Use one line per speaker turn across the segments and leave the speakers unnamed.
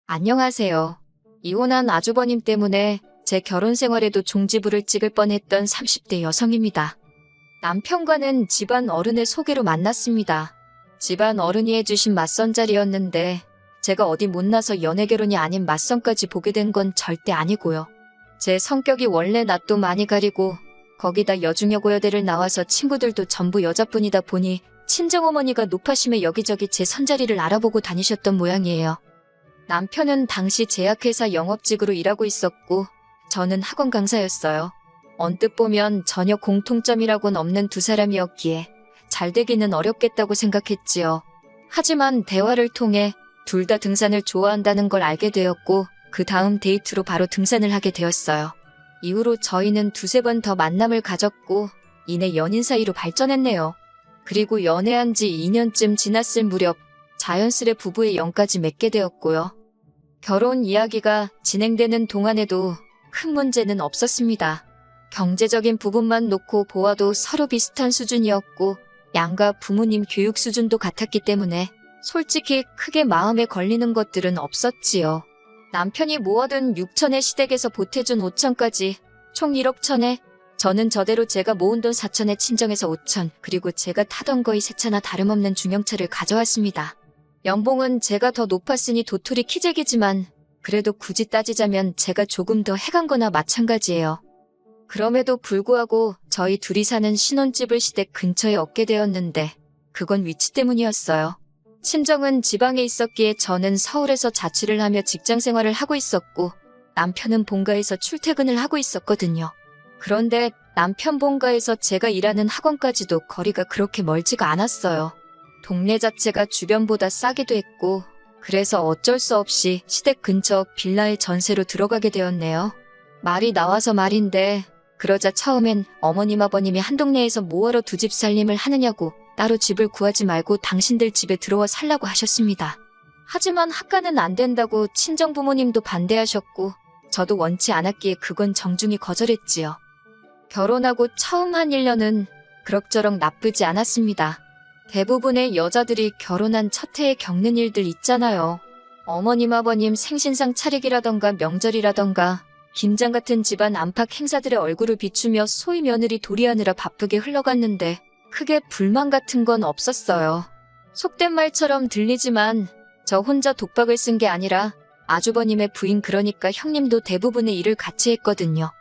안녕하세요. 이혼한 아주버님 때문에 제 결혼 생활에도 종지부를 찍을 뻔했던 30대 여성입니다. 남편과는 집안 어른의 소개로 만났습니다. 집안 어른이 해주신 맞선 자리였는데 제가 어디 못나서 연애 결혼이 아닌 맞선까지 보게 된 건 절대 아니고요. 제 성격이 원래 낯도 많이 가리고 거기다 여중여고여대를 나와서 친구들도 전부 여자뿐이다 보니 친정어머니가 노파심에 여기저기 제 선자리를 알아보고 다니셨던 모양이에요. 남편은 당시 제약회사 영업직으로 일하고 있었고 저는 학원 강사였어요. 언뜻 보면 전혀 공통점이라고는 없는 두 사람이었기에 잘 되기는 어렵겠다고 생각했지요. 하지만 대화를 통해 둘 다 등산을 좋아한다는 걸 알게 되었고 그 다음 데이트로 바로 등산을 하게 되었어요. 이후로 저희는 두세 번 더 만남을 가졌고 이내 연인 사이로 발전했네요. 그리고 연애한 지 2년쯤 지났을 무렵 자연스레 부부의 영까지 맺게 되었고요. 결혼 이야기가 진행되는 동안에도 큰 문제는 없었습니다. 경제적인 부분만 놓고 보아도 서로 비슷한 수준이었고 양가 부모님 교육 수준도 같았기 때문에 솔직히 크게 마음에 걸리는 것들은 없었지요. 남편이 모아둔 6천의 시댁에서 보태준 5천까지 총 1억 천에 저는 저대로 제가 모은 돈 4천에 친정에서 5천 그리고 제가 타던 거의 새 차나 다름없는 중형차를 가져왔습니다. 연봉은 제가 더 높았으니 도토리 키재기지만 그래도 굳이 따지자면 제가 조금 더 해간 거나 마찬가지예요. 그럼에도 불구하고 저희 둘이 사는 신혼집을 시댁 근처에 얻게 되었는데 그건 위치 때문이었어요. 친정은 지방에 있었기에 저는 서울에서 자취를 하며 직장 생활을 하고 있었고 남편은 본가에서 출퇴근을 하고 있었거든요. 그런데 남편 본가에서 제가 일하는 학원까지도 거리가 그렇게 멀지가 않았어요. 동네 자체가 주변보다 싸기도 했고 그래서 어쩔 수 없이 시댁 근처 빌라에 전세로 들어가게 되었네요. 말이 나와서 말인데 그러자 처음엔 어머님 아버님이 한 동네에서 뭐하러 두 집 살림을 하느냐고 따로 집을 구하지 말고 당신들 집에 들어와 살라고 하셨습니다. 하지만 학가는 안 된다고 친정 부모님도 반대하셨고 저도 원치 않았기에 그건 정중히 거절했지요. 결혼하고 처음 한 1년은 그럭저럭 나쁘지 않았습니다. 대부분의 여자들이 결혼한 첫 해에 겪는 일들 있잖아요. 어머님 아버님 생신상 차리기라던가 명절이라던가 김장 같은 집안 안팎 행사들의 얼굴을 비추며 소위 며느리 도리하느라 바쁘게 흘러갔는데 크게 불만 같은 건 없었어요. 속된 말처럼 들리지만 저 혼자 독박을 쓴 게 아니라 아주버님의 부인 그러니까 형님도 대부분의 일을 같이 했거든요.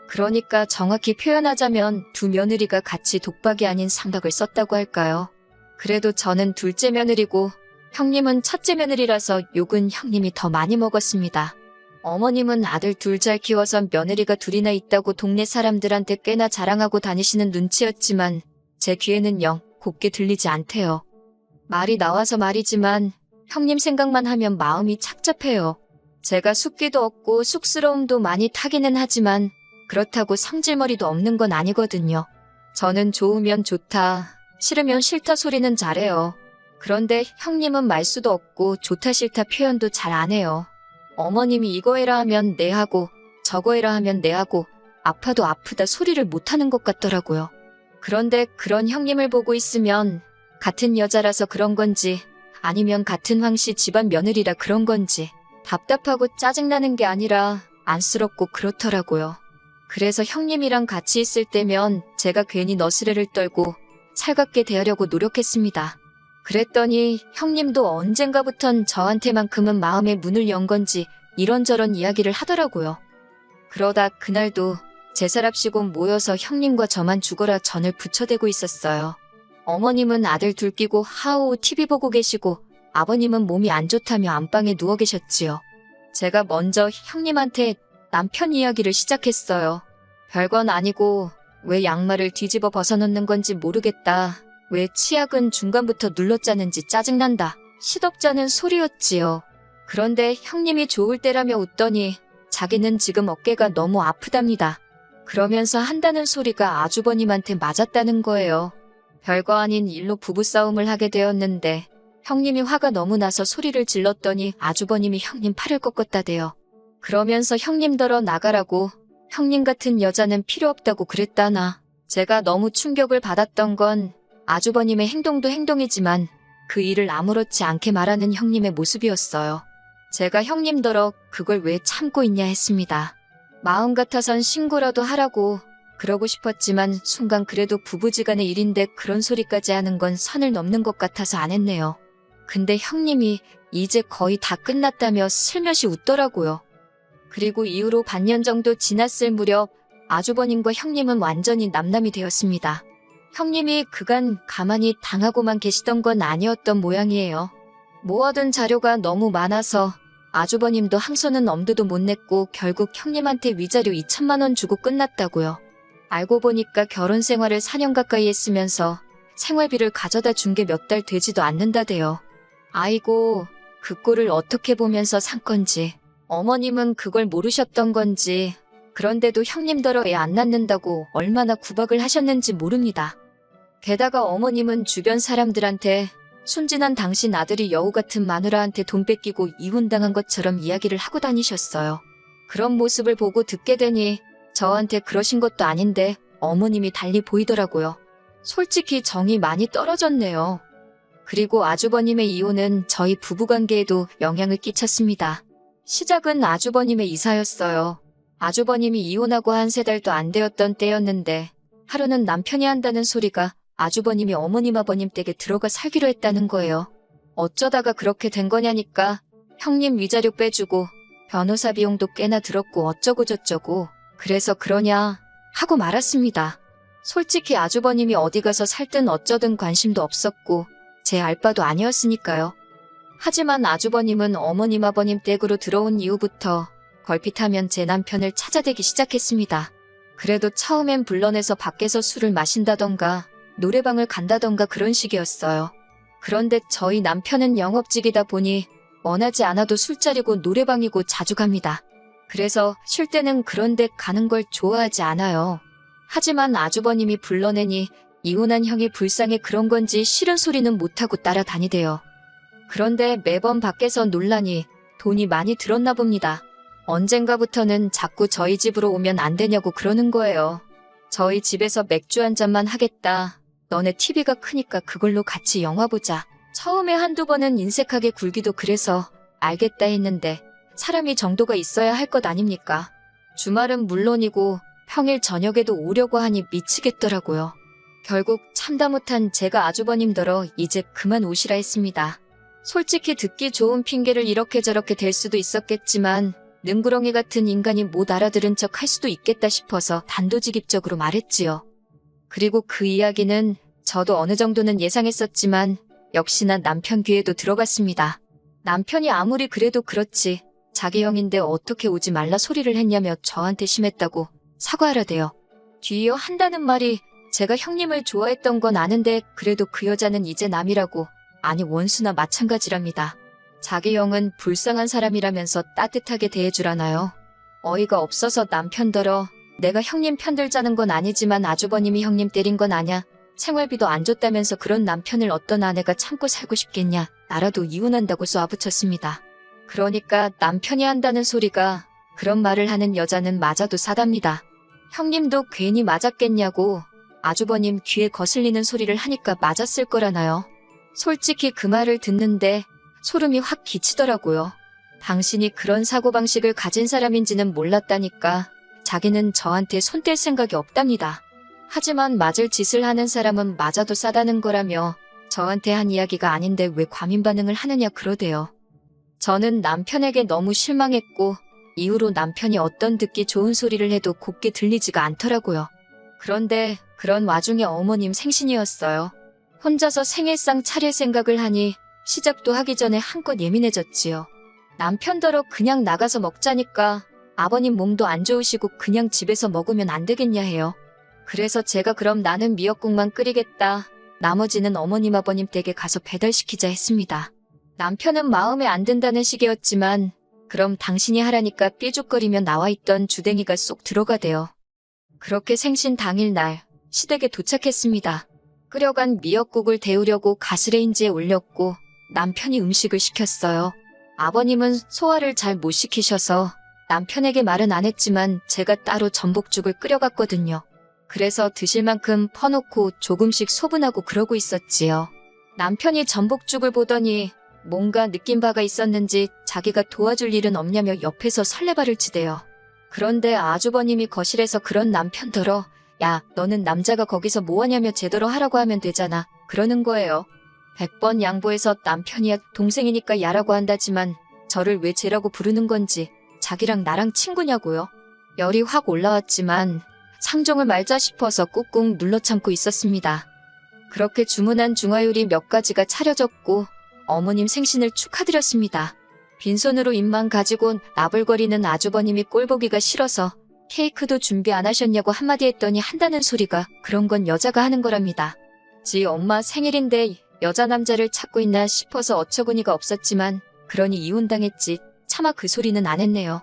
그러니까 정확히 표현하자면 두 며느리가 같이 독박이 아닌 상박을 썼다고 할까요? 그래도 저는 둘째 며느리고 형님은 첫째 며느리라서 욕은 형님이 더 많이 먹었습니다. 어머님은 아들 둘 잘 키워서 며느리가 둘이나 있다고 동네 사람들한테 꽤나 자랑하고 다니시는 눈치였지만 제 귀에는 영 곱게 들리지 않대요. 말이 나와서 말이지만 형님 생각만 하면 마음이 착잡해요. 제가 숫기도 없고 쑥스러움도 많이 타기는 하지만 그렇다고 성질머리도 없는 건 아니거든요. 저는 좋으면 좋다, 싫으면 싫다 소리는 잘해요. 그런데 형님은 말수도 없고 좋다 싫다 표현도 잘 안 해요. 어머님이 이거 해라 하면 네 하고 저거 해라 하면 네 하고 아파도 아프다 소리를 못하는 것 같더라고요. 그런데 그런 형님을 보고 있으면 같은 여자라서 그런 건지 아니면 같은 황씨 집안 며느리라 그런 건지 답답하고 짜증나는 게 아니라 안쓰럽고 그렇더라고요. 그래서 형님이랑 같이 있을 때면 제가 괜히 너스레를 떨고 살갑게 대하려고 노력했습니다. 그랬더니 형님도 언젠가부턴 저한테만큼은 마음의 문을 연 건지 이런저런 이야기를 하더라고요. 그러다 그날도 제사랍시고 모여서 형님과 저만 죽어라 전을 부쳐대고 있었어요. 어머님은 아들 둘 끼고 하오 TV 보고 계시고 아버님은 몸이 안 좋다며 안방에 누워 계셨지요. 제가 먼저 형님한테 남편 이야기를 시작했어요. 별건 아니고 왜 양말을 뒤집어 벗어놓는 건지 모르겠다. 왜 치약은 중간부터 눌러 짜는지 짜증난다. 시덥잖은 소리였지요. 그런데 형님이 좋을 때라며 웃더니 자기는 지금 어깨가 너무 아프답니다. 그러면서 한다는 소리가 아주버님한테 맞았다는 거예요. 별거 아닌 일로 부부싸움을 하게 되었는데 형님이 화가 너무 나서 소리를 질렀더니 아주버님이 형님 팔을 꺾었다대요. 그러면서 형님더러 나가라고 형님 같은 여자는 필요 없다고 그랬다나. 제가 너무 충격을 받았던 건 아주버님의 행동도 행동이지만 그 일을 아무렇지 않게 말하는 형님의 모습이었어요. 제가 형님더러 그걸 왜 참고 있냐 했습니다. 마음 같아선 신고라도 하라고 그러고 싶었지만 순간 그래도 부부지간의 일인데 그런 소리까지 하는 건 선을 넘는 것 같아서 안 했네요. 근데 형님이 이제 거의 다 끝났다며 슬며시 웃더라고요. 그리고 이후로 반년 정도 지났을 무렵 아주버님과 형님은 완전히 남남이 되었습니다. 형님이 그간 가만히 당하고만 계시던 건 아니었던 모양이에요. 모아둔 자료가 너무 많아서 아주버님도 항소는 엄두도 못 냈고 결국 형님한테 위자료 2천만 원 주고 끝났다고요. 알고 보니까 결혼 생활을 4년 가까이 했으면서 생활비를 가져다 준 게 몇 달 되지도 않는다대요. 아이고, 그 꼴을 어떻게 보면서 산 건지, 어머님은 그걸 모르셨던 건지, 그런데도 형님더러 애 안 낳는다고 얼마나 구박을 하셨는지 모릅니다. 게다가 어머님은 주변 사람들한테 순진한 당신 아들이 여우 같은 마누라한테 돈 뺏기고 이혼당한 것처럼 이야기를 하고 다니셨어요. 그런 모습을 보고 듣게 되니 저한테 그러신 것도 아닌데 어머님이 달리 보이더라고요. 솔직히 정이 많이 떨어졌네요. 그리고 아주버님의 이혼은 저희 부부관계에도 영향을 끼쳤습니다. 시작은 아주버님의 이사였어요. 아주버님이 이혼하고 한 3달도 안 되었던 때였는데 하루는 남편이 한다는 소리가 아주버님이 어머님 아버님 댁에 들어가 살기로 했다는 거예요. 어쩌다가 그렇게 된 거냐니까 형님 위자료 빼주고 변호사 비용도 꽤나 들었고 어쩌고 저쩌고 그래서 그러냐 하고 말았습니다. 솔직히 아주버님이 어디 가서 살든 어쩌든 관심도 없었고 제 알바도 아니었으니까요. 하지만 아주버님은 어머님 아버님 댁으로 들어온 이후부터 걸핏하면 제 남편을 찾아대기 시작했습니다. 그래도 처음엔 불러내서 밖에서 술을 마신다던가 노래방을 간다던가 그런 식이었어요. 그런데 저희 남편은 영업직이다 보니 원하지 않아도 술자리고 노래방이고 자주 갑니다. 그래서 쉴 때는 그런 데 가는 걸 좋아하지 않아요. 하지만 아주버님이 불러내니 이혼한 형이 불쌍해 그런 건지 싫은 소리는 못하고 따라다니대요. 그런데 매번 밖에서 놀라니 돈이 많이 들었나 봅니다. 언젠가부터는 자꾸 저희 집으로 오면 안 되냐고 그러는 거예요. 저희 집에서 맥주 한 잔만 하겠다. 너네 TV가 크니까 그걸로 같이 영화 보자. 처음에 한두 번은 인색하게 굴기도 그래서 알겠다 했는데 사람이 정도가 있어야 할 것 아닙니까? 주말은 물론이고 평일 저녁에도 오려고 하니 미치겠더라고요. 결국 참다 못한 제가 아주버님더러 이제 그만 오시라 했습니다. 솔직히 듣기 좋은 핑계를 이렇게 저렇게 댈 수도 있었겠지만 능구렁이 같은 인간이 못 알아들은 척 할 수도 있겠다 싶어서 단도직입적으로 말했지요. 그리고 그 이야기는 저도 어느 정도는 예상했었지만 역시나 남편 귀에도 들어갔습니다. 남편이 아무리 그래도 그렇지 자기 형인데 어떻게 오지 말라 소리를 했냐며 저한테 심했다고 사과하라대요. 뒤이어 한다는 말이 제가 형님을 좋아했던 건 아는데 그래도 그 여자는 이제 남이라고 아니 원수나 마찬가지랍니다. 자기 형은 불쌍한 사람이라면서 따뜻하게 대해주라나요? 어이가 없어서 남편더러 내가 형님 편들자는 건 아니지만 아주버님이 형님 때린 건 아냐. 생활비도 안 줬다면서 그런 남편을 어떤 아내가 참고 살고 싶겠냐. 나라도 이혼한다고 쏘아붙였습니다. 그러니까 남편이 한다는 소리가 그런 말을 하는 여자는 맞아도 사답니다. 형님도 괜히 맞았겠냐고 아주버님 귀에 거슬리는 소리를 하니까 맞았을 거라나요. 솔직히 그 말을 듣는데 소름이 확 끼치더라고요. 당신이 그런 사고방식을 가진 사람인지는 몰랐다니까 자기는 저한테 손 뗄 생각이 없답니다. 하지만 맞을 짓을 하는 사람은 맞아도 싸다는 거라며 저한테 한 이야기가 아닌데 왜 과민 반응을 하느냐 그러대요. 저는 남편에게 너무 실망했고 이후로 남편이 어떤 듣기 좋은 소리를 해도 곱게 들리지가 않더라고요. 그런데 그런 와중에 어머님 생신이었어요. 혼자서 생일상 차릴 생각을 하니 시작도 하기 전에 한껏 예민해졌지요. 남편더러 그냥 나가서 먹자니까 아버님 몸도 안 좋으시고 그냥 집에서 먹으면 안 되겠냐 해요. 그래서 제가 그럼 나는 미역국만 끓이겠다. 나머지는 어머님 아버님 댁에 가서 배달시키자 했습니다. 남편은 마음에 안 든다는 식이었지만 그럼 당신이 하라니까 삐죽거리며 나와있던 주댕이가 쏙 들어가대요. 그렇게 생신 당일날 시댁에 도착했습니다. 끓여간 미역국을 데우려고 가스레인지에 올렸고 남편이 음식을 시켰어요. 아버님은 소화를 잘 못 시키셔서 남편에게 말은 안 했지만 제가 따로 전복죽을 끓여갔거든요. 그래서 드실 만큼 퍼놓고 조금씩 소분하고 그러고 있었지요. 남편이 전복죽을 보더니 뭔가 느낀 바가 있었는지 자기가 도와줄 일은 없냐며 옆에서 설레발을 치대요. 그런데 아주버님이 거실에서 그런 남편더러 야, 너는 남자가 거기서 뭐하냐며 제대로 하라고 하면 되잖아. 그러는 거예요. 100번 양보해서 남편이야 동생이니까 야라고 한다지만 저를 왜 쟤라고 부르는 건지 자기랑 나랑 친구냐고요. 열이 확 올라왔지만 상종을 말자 싶어서 꾹꾹 눌러 참고 있었습니다. 그렇게 주문한 중화요리 몇 가지가 차려졌고 어머님 생신을 축하드렸습니다. 빈손으로 입만 가지고 나불거리는 아주버님이 꼴보기가 싫어서 케이크도 준비 안 하셨냐고 한마디 했더니 한다는 소리가 그런 건 여자가 하는 거랍니다. 지 엄마 생일인데 여자 남자를 찾고 있나 싶어서 어처구니가 없었지만 그러니 이혼당했지 차마 그 소리는 안 했네요.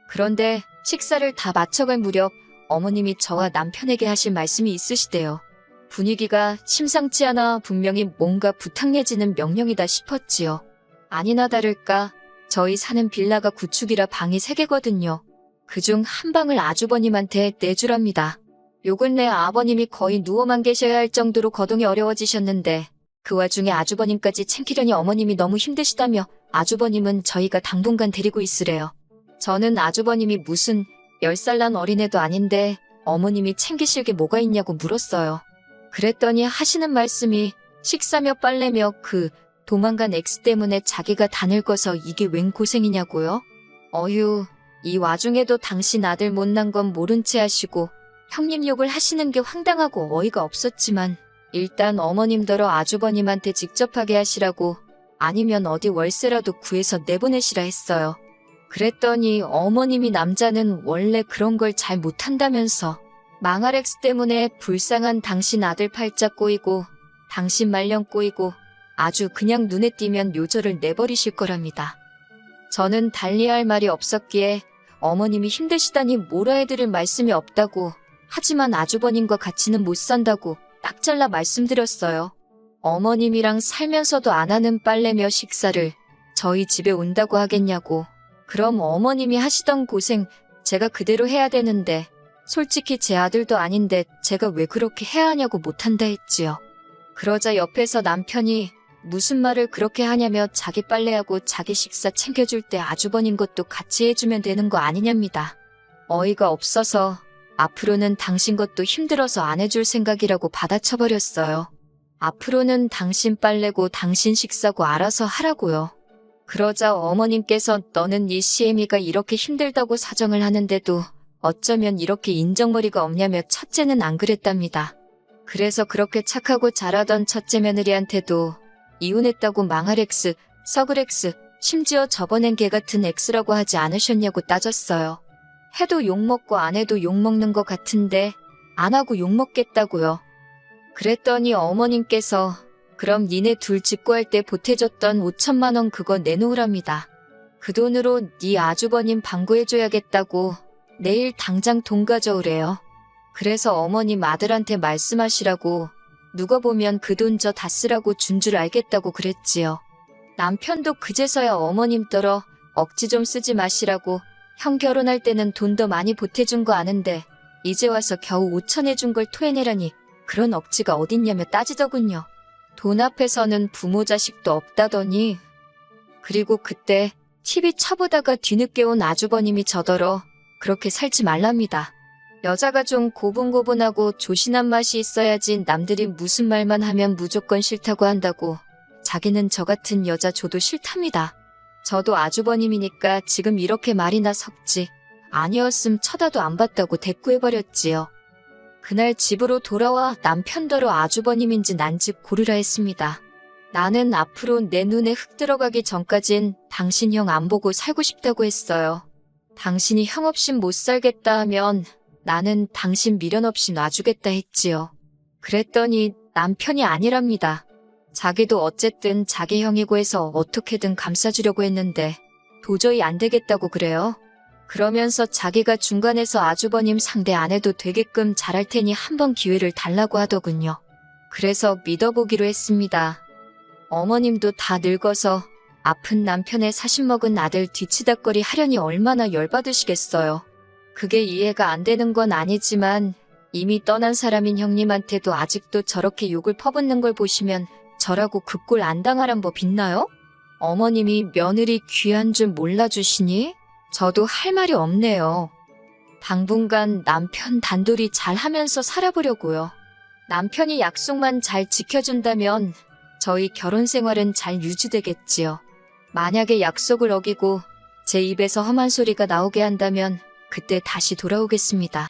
그런데 식사를 다 마쳐갈 무렵 어머님이 저와 남편에게 하실 말씀이 있으시대요. 분위기가 심상치 않아 분명히 뭔가 부탁 내지는 명령이다 싶었지요. 아니나 다를까 저희 사는 빌라가 구축이라 방이 3개거든요. 그중 한 방을 아주버님한테 내주랍니다. 요 근래 아버님이 거의 누워만 계셔야 할 정도로 거동이 어려워지셨는데 그 와중에 아주버님까지 챙기려니 어머님이 너무 힘드시다며 아주버님은 저희가 당분간 데리고 있으래요. 저는 아주버님이 무슨 10살 난 어린애도 아닌데 어머님이 챙기실 게 뭐가 있냐고 물었어요. 그랬더니 하시는 말씀이 식사며 빨래며 그 도망간 X 때문에 자기가 다 늙어서 이게 웬 고생이냐고요? 어휴, 이 와중에도 당신 아들 못난 건 모른 채 하시고 형님 욕을 하시는 게 황당하고 어이가 없었지만 일단 어머님더러 아주버님한테 직접 하게 하시라고 아니면 어디 월세라도 구해서 내보내시라 했어요. 그랬더니 어머님이 남자는 원래 그런 걸 잘 못한다면서 망할 X 때문에 불쌍한 당신 아들 팔자 꼬이고 당신 말년 꼬이고 아주 그냥 눈에 띄면 요절을 내버리실 거랍니다. 저는 달리할 말이 없었기에 어머님이 힘드시다니 뭐라 해드릴 말씀이 없다고 하지만 아주버님과 같이는 못 산다고 딱 잘라 말씀드렸어요. 어머님이랑 살면서도 안 하는 빨래며 식사를 저희 집에 온다고 하겠냐고. 그럼 어머님이 하시던 고생 제가 그대로 해야 되는데 솔직히 제 아들도 아닌데 제가 왜 그렇게 해야 하냐고 못한다 했지요. 그러자 옆에서 남편이 무슨 말을 그렇게 하냐며 자기 빨래하고 자기 식사 챙겨줄 때 아주버님 것도 같이 해주면 되는 거 아니냐입니다. 어이가 없어서 앞으로는 당신 것도 힘들어서 안 해줄 생각이라고 받아쳐버렸어요. 앞으로는 당신 빨래고 당신 식사고 알아서 하라고요. 그러자 어머님께서 너는 이 시애미가 이렇게 힘들다고 사정을 하는데도 어쩌면 이렇게 인정머리가 없냐며 첫째는 안 그랬답니다. 그래서 그렇게 착하고 잘하던 첫째 며느리한테도 이혼했다고 망할 X, 썩을 X, 심지어 저번엔 개 같은 X라고 하지 않으셨냐고 따졌어요. 해도 욕먹고 안 해도 욕먹는 것 같은데 안 하고 욕먹겠다고요. 그랬더니 어머님께서 그럼 니네 둘 짓고 할 때 보태줬던 5천만 원 그거 내놓으랍니다. 그 돈으로 네 아주버님 방구해줘야겠다고 내일 당장 돈 가져오래요. 그래서 어머님 아들한테 말씀하시라고 누가 보면 그 돈 저 다 쓰라고 준 줄 알겠다고 그랬지요. 남편도 그제서야 어머님더러 억지 좀 쓰지 마시라고 형 결혼할 때는 돈 더 많이 보태준 거 아는데 이제 와서 겨우 5천 해준 걸 토해내라니 그런 억지가 어딨냐며 따지더군요. 돈 앞에서는 부모 자식도 없다더니 그리고 그때 TV 쳐보다가 뒤늦게 온 아주버님이 저더러 그렇게 살지 말랍니다. 여자가 좀 고분고분하고 조신한 맛이 있어야지 남들이 무슨 말만 하면 무조건 싫다고 한다고 자기는 저 같은 여자 줘도 싫답니다. 저도 아주버님이니까 지금 이렇게 말이나 섞지 아니었음 쳐다도 안 봤다고 대꾸해버렸지요. 그날 집으로 돌아와 남편더러 아주버님인지 난 집 고르라 했습니다. 나는 앞으로 내 눈에 흙 들어가기 전까진 당신 형 안 보고 살고 싶다고 했어요. 당신이 형 없인 못 살겠다 하면 나는 당신 미련 없이 놔주겠다 했지요. 그랬더니 남편이 아니랍니다. 자기도 어쨌든 자기 형이고 해서 어떻게든 감싸주려고 했는데 도저히 안 되겠다고 그래요. 그러면서 자기가 중간에서 아주버님 상대 안 해도 되게끔 잘할 테니 한번 기회를 달라고 하더군요. 그래서 믿어보기로 했습니다. 어머님도 다 늙어서 아픈 남편의 40먹은 아들 뒤치다꺼리 하려니 얼마나 열받으시겠어요. 그게 이해가 안 되는 건 아니지만 이미 떠난 사람인 형님한테도 아직도 저렇게 욕을 퍼붓는 걸 보시면 저라고 그 꼴 안 당하란 법 있나요? 어머님이 며느리 귀한 줄 몰라주시니 저도 할 말이 없네요. 당분간 남편 단돌이 잘 하면서 살아보려고요. 남편이 약속만 잘 지켜준다면 저희 결혼 생활은 잘 유지되겠지요. 만약에 약속을 어기고 제 입에서 험한 소리가 나오게 한다면 그때 다시 돌아오겠습니다.